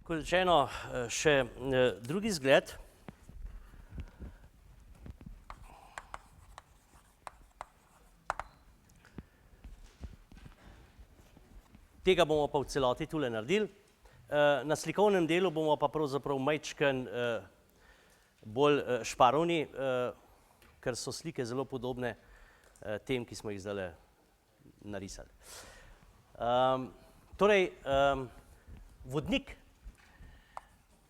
Kot rečeno, še drugi zgled. Tega bomo pa v celoti tule naredili. Na slikovnem delu bomo pa pravzaprav majčkeno bolj šparovni, ker so slike zelo podobne tem, ki smo jih zdajle narisali. Torej,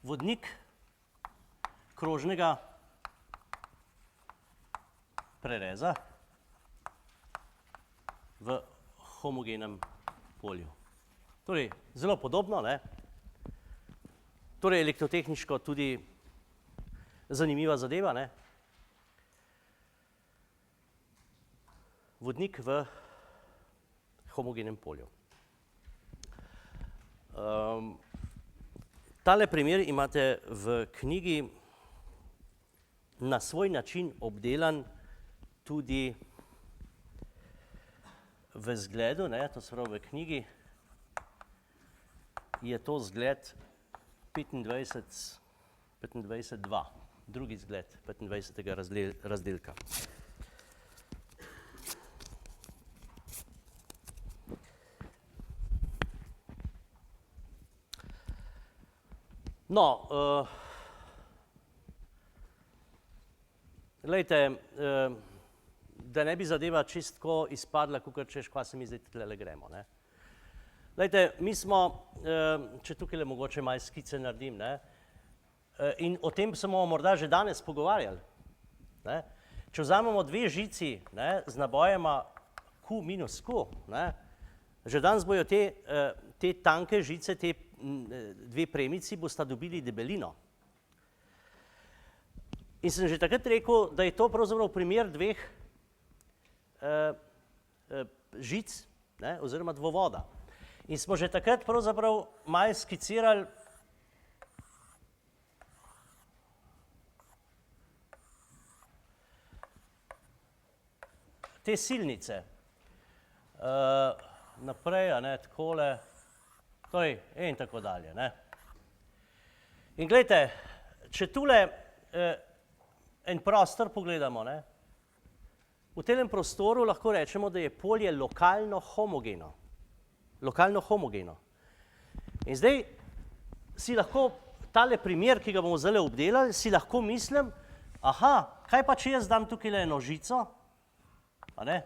vodnik krožnega prereza v homogenem polju. Torej, zelo podobno, ne? Torej, elektrotehniško tudi zanimiva zadeva, ne? Vodnik v homogenem polju. Tale primer imate v knjigi na svoj način obdelan tudi v zgledu, ne, to se pravi v knjigi je to zgled 25.2, drugi zgled 25. razdelka. No, glejte, da ne bi zadeva čistko izpadla, kakor češ, kva se mi zdaj tukaj gremo, ne. Glejte, mi smo, če tukaj mogoče malo skice naredim, ne, in o tem se bomo morda že danes pogovarjali, ne. Če vzamemo dve žici, ne, z nabojema Q minus Q, ne, že danes bojo te tanke žice, te dve premici bosta dobili debelino. In sem že takrat rekel, da je to pravzaprav primer dveh žic, ne, oziroma dvovoda. In smo že takrat pravzaprav malo skicirali te silnice. Naprej, a ne, takole, torej, in tako dalje, ne. In glejte, če tule en prostor pogledamo, ne, v tem prostoru lahko rečemo, da je polje lokalno homogeno. Lokalno homogeno. In zdaj si lahko tale primer, ki ga bomo zdajle obdelali, si lahko mislim, aha, kaj pa če jaz dam tukaj eno žico, a ne,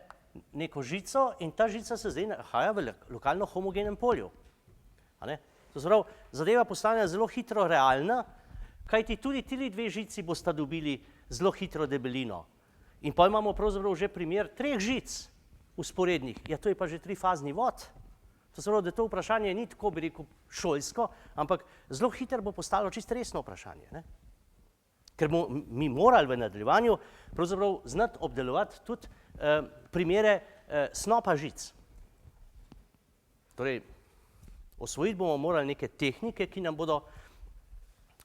neko žico in ta žica se zdaj nahaja v lokalno homogenem polju. A ne? To se pravi, zadeva postane zelo hitro realna, kajti tudi tili dve žici bosta dobili zelo hitro debelino. In potem imamo pravzaprav že primer treh žic vzporednih. Ja, to je pa že trifazni vod. To se pravi, da to vprašanje ni tako, bi rekel, šolsko, ampak zelo hitro bo postalo čisto resno vprašanje, ne? Ker bomo mi morali v nadaljevanju pravzaprav znati obdelovati tudi primere snopa žic. Torej, osvojiti bomo morali neke tehnike, ki nam bodo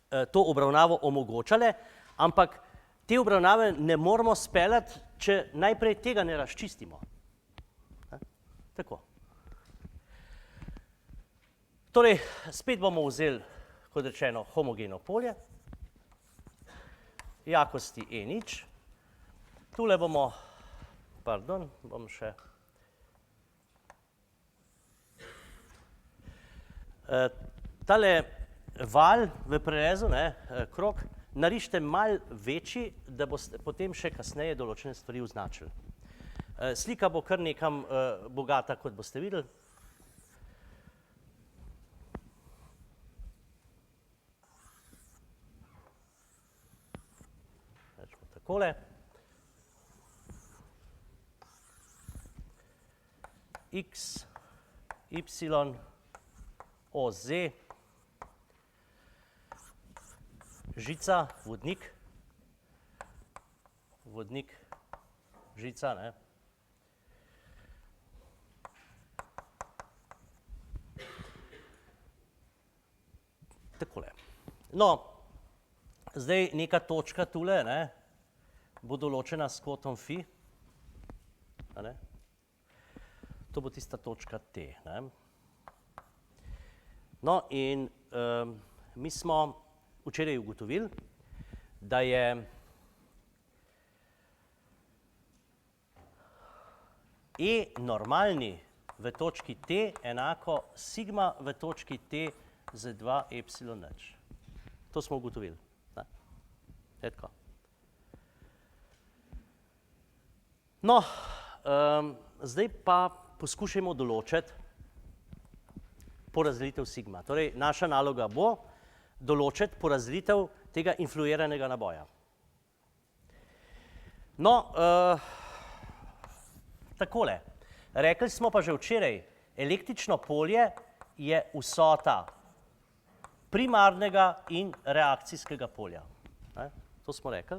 to obravnavo omogočale, ampak te obravnave ne moramo speljati, če najprej tega ne razčistimo. Tako. Torej, spet bomo vzeli, kot rečeno, homogeno polje, jakosti E0. Tule bomo, pardon, bom še tale val v prerezu, ne, krog, narišite malo večji, da boste potem še kasneje določene stvari označili. Slika bo kar nekam bogata, kot boste videli. Rečemo takole. X, Y, O, Z, žica, vodnik, žica, ne. Takole. No, zdaj neka točka tule, ne, bo določena s kotom Φ, a ne. To bo tista točka T, ne. No, in mi smo včeraj ugotovili, da je E normalni v točki T enako sigma v točki T z 2 epsilon nič. To smo ugotovili. Tako. No, zdaj pa poskušajmo določiti porazdelitev sigma. Torej, naša naloga bo določiti porazdelitev tega influiranega naboja. No, takole. Rekli smo pa že včeraj, električno polje je vsota primarnega in reakcijskega polja. To smo rekli.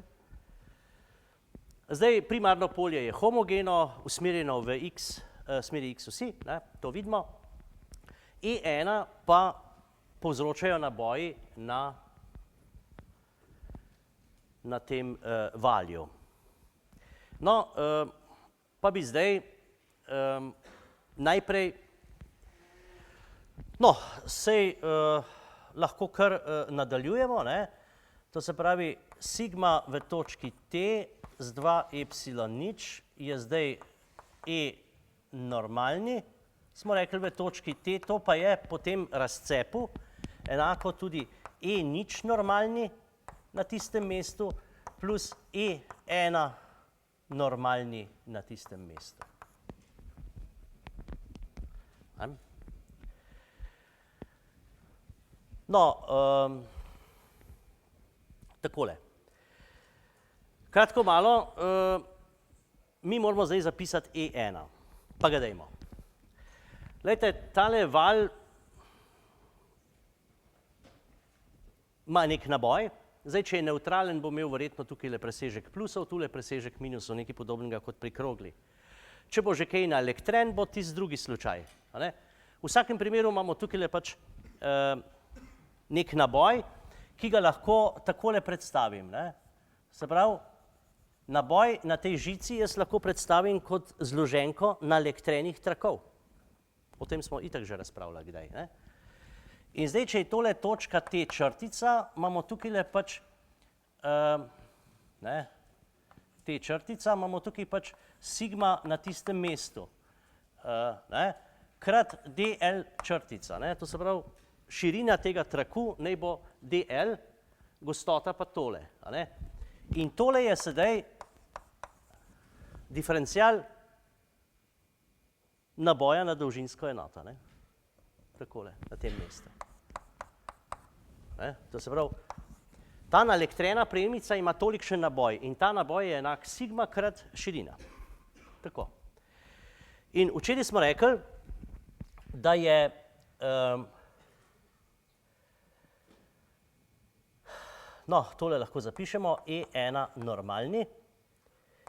Zdaj, primarno polje je homogeno, usmerjeno v x, smeri x vsi, to vidimo. E1 pa povzročajo naboji na tem valju. No, pa bi zdaj najprej, no, sej lahko kar nadaljujemo, ne? To se pravi, sigma v točki T z 2 epsilon nič je zdaj E normalni, smo rekli v točki T, to pa je po tem razcepu enako tudi E nič normalni na tistem mestu plus E1 normalni na tistem mestu. No, takole. Kratko malo, mi moramo zdaj zapisati E1, pa ga dajmo. Glejte, tale val ima nek naboj, zdaj, če je nevtralen, bo imel verjetno tukaj presežek plusov, tule presežek minusov, nekaj podobnega kot pri krogli. Če bo že kaj naelektren, bo tisti drugi slučaj. V vsakem primeru imamo tukaj pač nek naboj, ki ga lahko takole predstavim. Se pravi, naboj na tej žici jaz lahko predstavim kot zloženko naelektrenih trakov. O tem smo itak že razpravljali kdaj. In zdaj, če je tole točka T črtica, imamo tukaj pač T črtica, imamo tukaj pač sigma na tistem mestu. Krat dl črtica. To se pravi, širina tega traku naj bo dl, gostota pa tole. In tole je sedaj diferencial naboja na dolžinsko enoto. Takole, na tem mestu. To se pravi, ta naelektrena premica ima tolikšen naboj in ta naboj je enak sigma krat širina. Tako. In včeraj smo rekli, da je no, tole lahko zapišemo, E1 normalni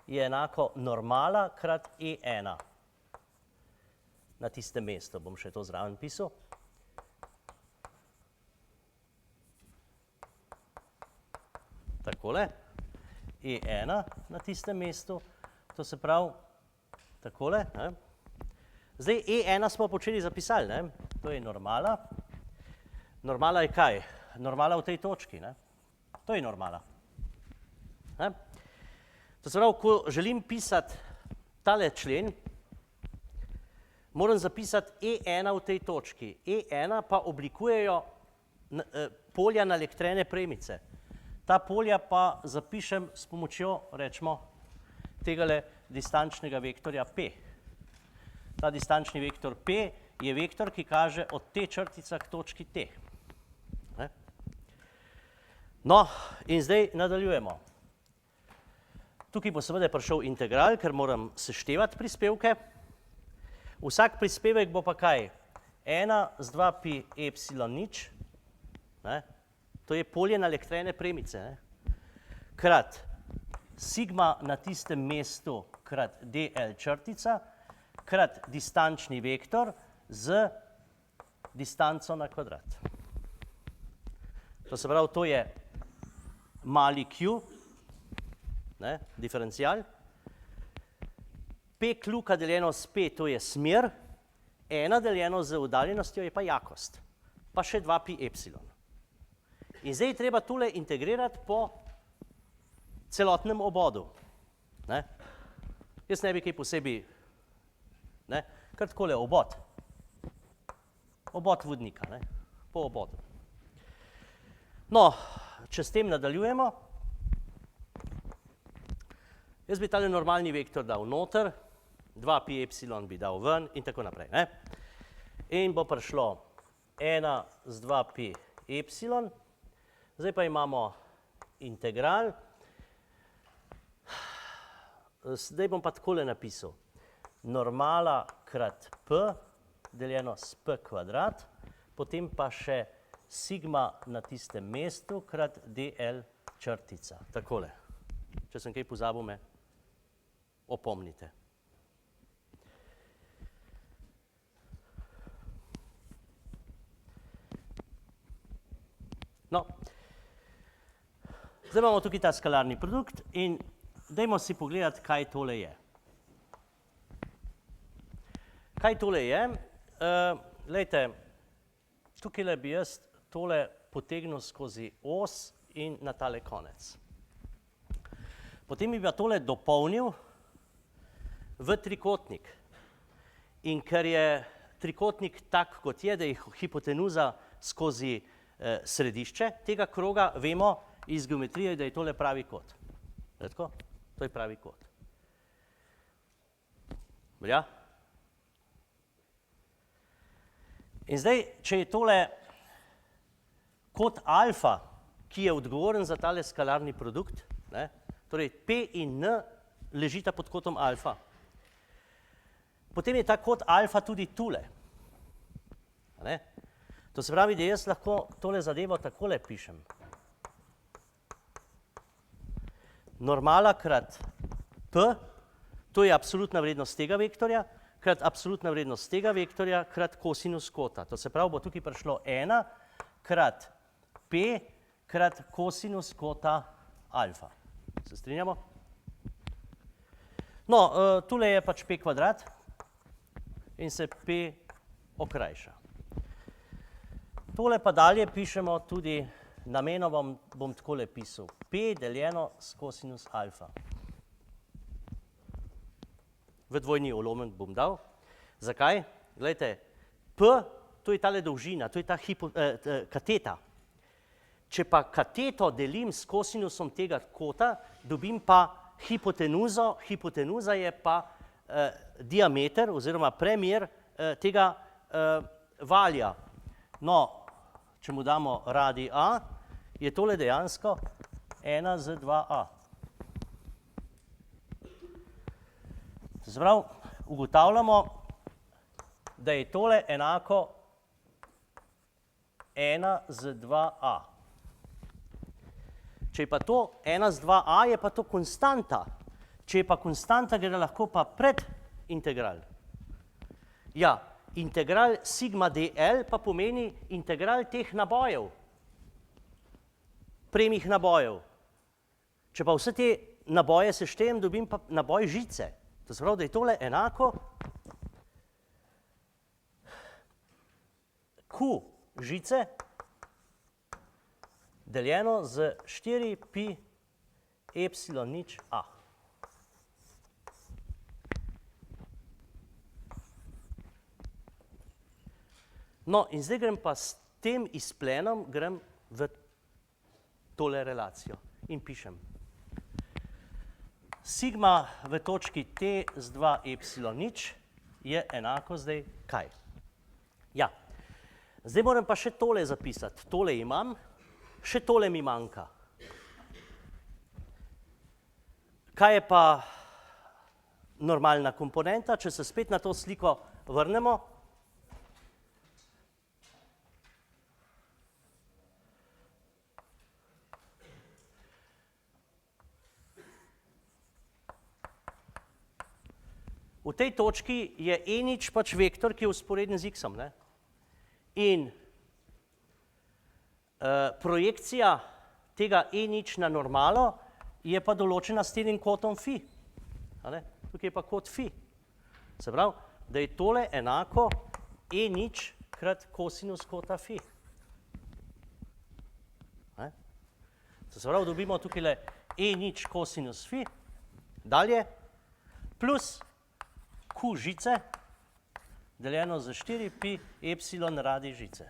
je enako normala krat E1. Na tistem mestu bom še to zraven pisal. Takole, E1 na tistem mestu, to se pravi, takole. Zdaj, E1 smo počeli zapisali, to je normala. Normala je kaj? Normala v tej točki, to je normala. To se pravi, ko želim pisati tale člen, moram zapisati E1 v tej točki. E1 pa oblikujejo polja naelektrene premice. Ta polja pa zapišem s pomočjo, rečemo, tegale distančnega vektorja P. Ta distančni vektor P je vektor, ki kaže od T črtica k točki T. No, in zdaj nadaljujemo. Tukaj bo seveda prišel integral, ker moram seštevati prispevke. Vsak prispevek bo pa kaj? 1 z 2 pi epsilon nič, to je polje naelektrene premice, krat sigma na tistem mestu krat dl črtica, krat distančni vektor z distanco na kvadrat. To se pravi, to je mali q, diferencial. P kljuka deljeno s P, to je smer, 1 deljeno z oddaljenostjo je pa jakost, pa še 2 pi epsilon. In zdaj je treba tole integrirati po celotnem obodu. Ne? Jaz ne bi kaj posebej, ne? Kar takole obod. Obod vodnika, ne? Po obodu. No, če s tem nadaljujemo, jaz bi tale normalni vektor dal noter, 2pi epsilon bi dal ven in tako naprej. Ne? In bo prišlo 1 z 2pi epsilon, zdaj pa imamo integral, zdaj bom pa takole napisal, normala krat p deljeno s p kvadrat, potem pa še sigma na tistem mestu krat dl črtica. Takole. Če sem kaj pozabil, me opomnite. No, zdaj imamo tukaj ta skalarni produkt in dajmo si pogledati, kaj tole je. Kaj tole je? Glejte, tukaj bi jaz tole potegnil skozi os in na tale konec. Potem bi pa tole dopolnil v trikotnik. In ker je trikotnik tak, kot je, da je hipotenuza skozi središče tega kroga, vemo iz geometrije, da je tole pravi kot. Je tako? To je pravi kot. Velja? In zdaj, če je tole kot alfa, ki je odgovoren za tale skalarni produkt, ne? Torej P in N ležita pod kotom alfa. Potem je ta kot alfa tudi tule. Ne? To se pravi, da jaz lahko tole zadevo takole pišem. Normala krat P, to je absolutna vrednost tega vektorja, krat absolutna vrednost tega vektorja, krat kosinus kota. To se pravi, bo tukaj prišlo 1 krat P krat kosinus kota alfa. Se strinjamo? No, tule je pač P kvadrat in se P okrajša. Tole pa dalje pišemo tudi, namenoma bom takole pisal, P deljeno s kosinus alfa. V dvojni ulomek bom dal. Zakaj? Glejte, P, to je tale dolžina, to je ta kateta. Če pa kateto delim s kosinusom tega kota, dobim pa hipotenuzo, hipotenuza je pa diameter oziroma premer tega valja. No, če mu damo radi A, je tole dejansko 1 z 2A. Se pravi, ugotavljamo, da je tole enako 1 z 2A. Če je pa to 1 z 2A, je pa to konstanta. Če je pa konstanta, gre lahko pa pred integral. Ja, integral sigma dl pa pomeni integral teh nabojev, premih nabojev. Če pa vse te naboje seštejem, dobim pa naboj žice. To se pravi, da je tole enako Q žice deljeno z 4pi epsilon nič A. No, in zdaj grem pa s tem izplenom grem v tole relacijo in pišem. Sigma v točki T z 2 epsilon nič je enako zdaj kaj? Ja, zdaj moram pa še tole zapisati. Tole imam, še tole mi manjka. Kaj je pa normalna komponenta? Če se spet na to sliko vrnemo, v tej točki je E nič pač vektor, ki je vzporeden z x-om. In projekcija tega E nič na normalo je pa določena s tem kotom phi. Tukaj je pa kot phi. Se pravi, da je tole enako E nič krat kosinus kota phi. To se pravi, dobimo tukaj E nič kosinus fi, dalje, plus Q žice, deljeno za 4 pi epsilon radi žice.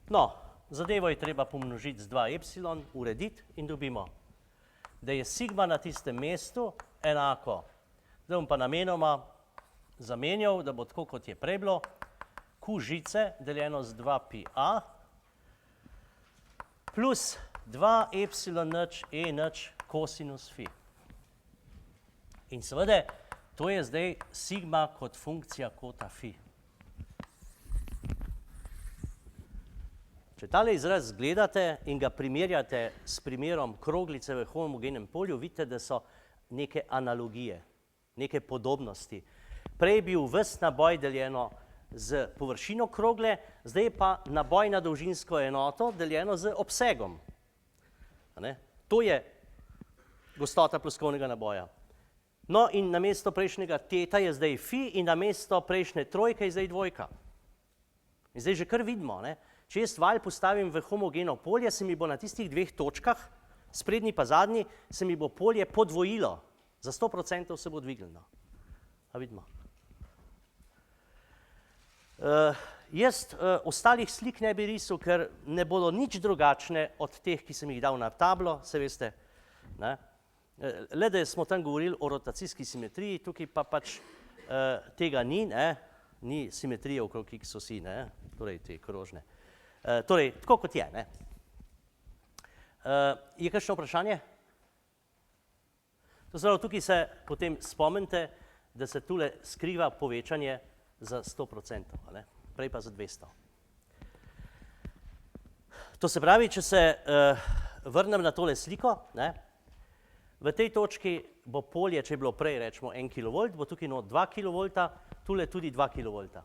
No, zadevo je treba pomnožiti z 2 epsilon, urediti in dobimo, da je sigma na tistem mestu enako. Zdaj bom pa namenoma zamenjal, da bo tako, kot je prej bilo, Q žice deljeno z 2 pi A plus 2 epsilon nič E nič kosinus fi. In seveda, to je zdaj sigma kot funkcija kota fi. Če tale izraz gledate in ga primerjate s primerom kroglice v homogenem polju, vidite, da so neke analogije, neke podobnosti. Prej je bil ves naboj deljeno z površino krogle, zdaj pa naboj na dolžinsko enoto deljeno z obsegom. To je gostota ploskovnega naboja. No in namesto prejšnjega teta je zdaj fi in namesto prejšnje trojke je zdaj dvojka. In zdaj že kar vidimo, če jaz valj postavim v homogeno polje, se mi bo na tistih 2 točkah, sprednji pa zadnji, se mi bo polje podvojilo. Za 100% se bo dvignilo. A vidimo? Jaz ostalih slik ne bi risal, ker ne bodo nič drugačne od teh, ki sem jih dal na tablo, se veste. Le da smo tam govorili o rotacijski simetriji, tukaj pa pač tega ni, ni simetrije okrog x osi, torej te krožne. Torej, tako kot je. Je kakšno vprašanje? To se pravi, tukaj se potem spomnite, da se tule skriva povečanje za 100%, prej pa za 200. To se pravi, če se vrnem na tole sliko, v tej točki bo polje, če je bilo prej, rečemo 1 kV, bo tukaj 2 kV, tule tudi 2 kV.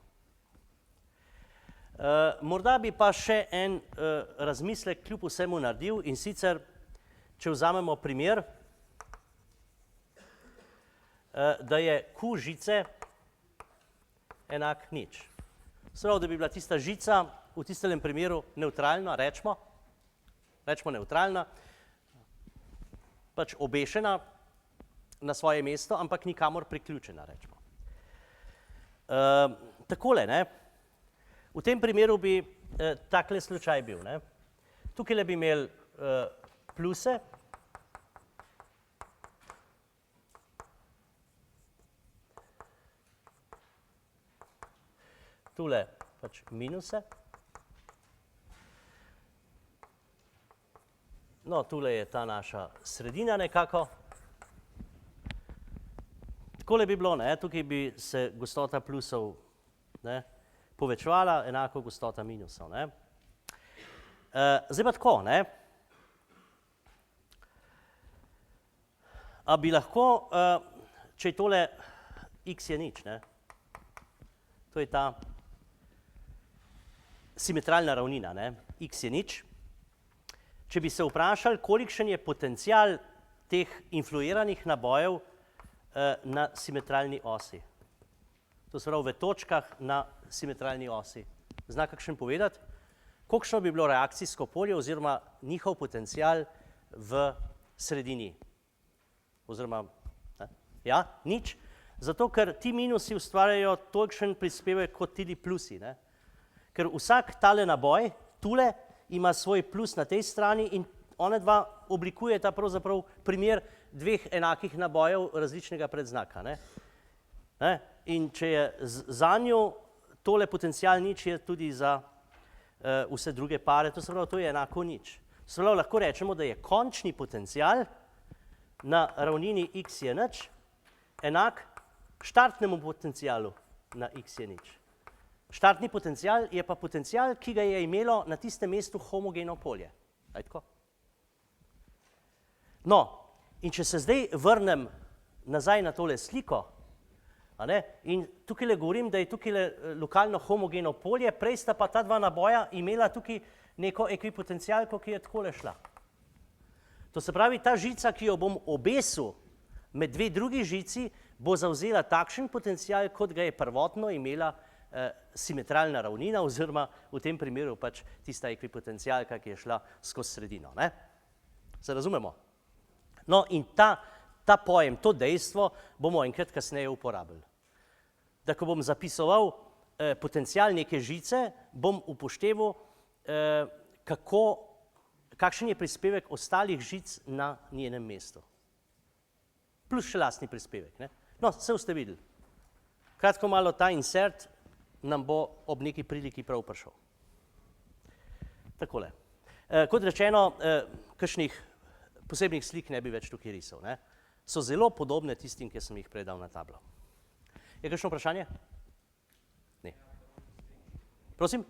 Morda bi pa še en razmislek kljub vsemu naredil, in sicer, če vzamemo primer, da je Q žice enak nič. Se pravi, da bi bila tista žica v tistem primeru nevtralna, rečemo nevtralna, pač obešena na svoje mesto, ampak nikamor priključena, rečemo. Takole, v tem primeru bi takle slučaj bil. Tukaj bi imeli pluse, tule pač minuse, no, tule je ta naša sredina nekako. Takole bi bilo, tukaj bi se gostota plusov povečevala, enako gostota minusov. Zdaj pa tako, a bi lahko, če je tole x je nič, to je ta simetralna ravnina, x je nič, če bi se vprašali, kolikšen je potencial teh influiranih nabojev na simetralni osi. To se pravi v točkah na simetralni osi. Zna kakšen povedati? Kolikšno bi bilo reakcijsko polje oziroma njihov potencial v sredini? Oziroma, ja, nič. Zato, ker ti minusi ustvarjajo tolikšen prispevek kot tudi plusi. Ker vsak tale naboj, tule, ima svoj plus na tej strani in one dva oblikujeta pravzaprav primer 2 enakih nabojev različnega predznaka. In če je za njo tole potencial nič, je tudi za vse druge pare, to se pravi, to je enako nič. Se pravi, lahko rečemo, da je končni potencial na ravnini x je nič enak štartnemu potencialu na x je nič. Štartni potencial je pa potencial, ki ga je imelo na tistem mestu homogeno polje. No, in če se zdaj vrnem nazaj na tole sliko, in tukaj govorim, da je tukaj lokalno homogeno polje, prej sta pa ta dva naboja imela tukaj neko ekvipotencialko, ki je takole šla. To se pravi, ta žica, ki jo bom obesil med 2 drugi žici, bo zavzela takšen potencial, kot ga je prvotno imela simetralna ravnina, oziroma v tem primeru pač tista ekvipotencialka, ki je šla skozi sredino. Se razumemo? No, in ta pojem, to dejstvo bomo enkrat kasneje uporabili. Da ko bom zapisoval potencial neke žice, bom upošteval, kakšen je prispevek ostalih žic na njenem mestu. Plus še lastni prispevek. Ne? No, se boste videli. Kratko malo ta insert nam bo ob neki priliki prav prišel. Takole. Kot rečeno, kakšnih posebnih slik ne bi več tukaj risal. Ne? So zelo podobne tistim, ki sem jih predal na tablo. Je kakšno vprašanje? Ne. Prosim?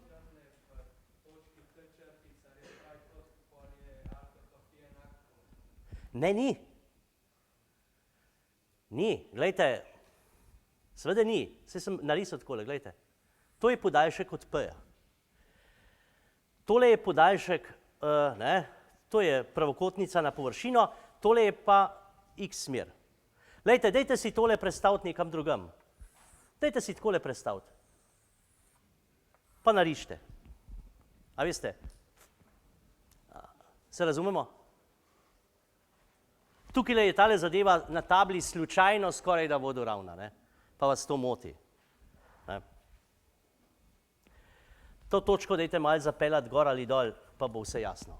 Ne, ni. Ni, glejte, seveda ni. Saj sem narisal takole, glejte. To je podaljšek od P-ja. Tole je podaljšek, to je pravokotnica na površino, tole je pa x smer. Glejte, dajte si tole prestaviti nekam drugam. Dajte si takole prestaviti. Pa narišite. A veste? Se razumemo? Tukaj je tale zadeva na tabli slučajno skoraj da vodoravna, ne? Pa vas to moti. Ne? To točko dajte malo zapeljati gor ali dol, pa bo vse jasno.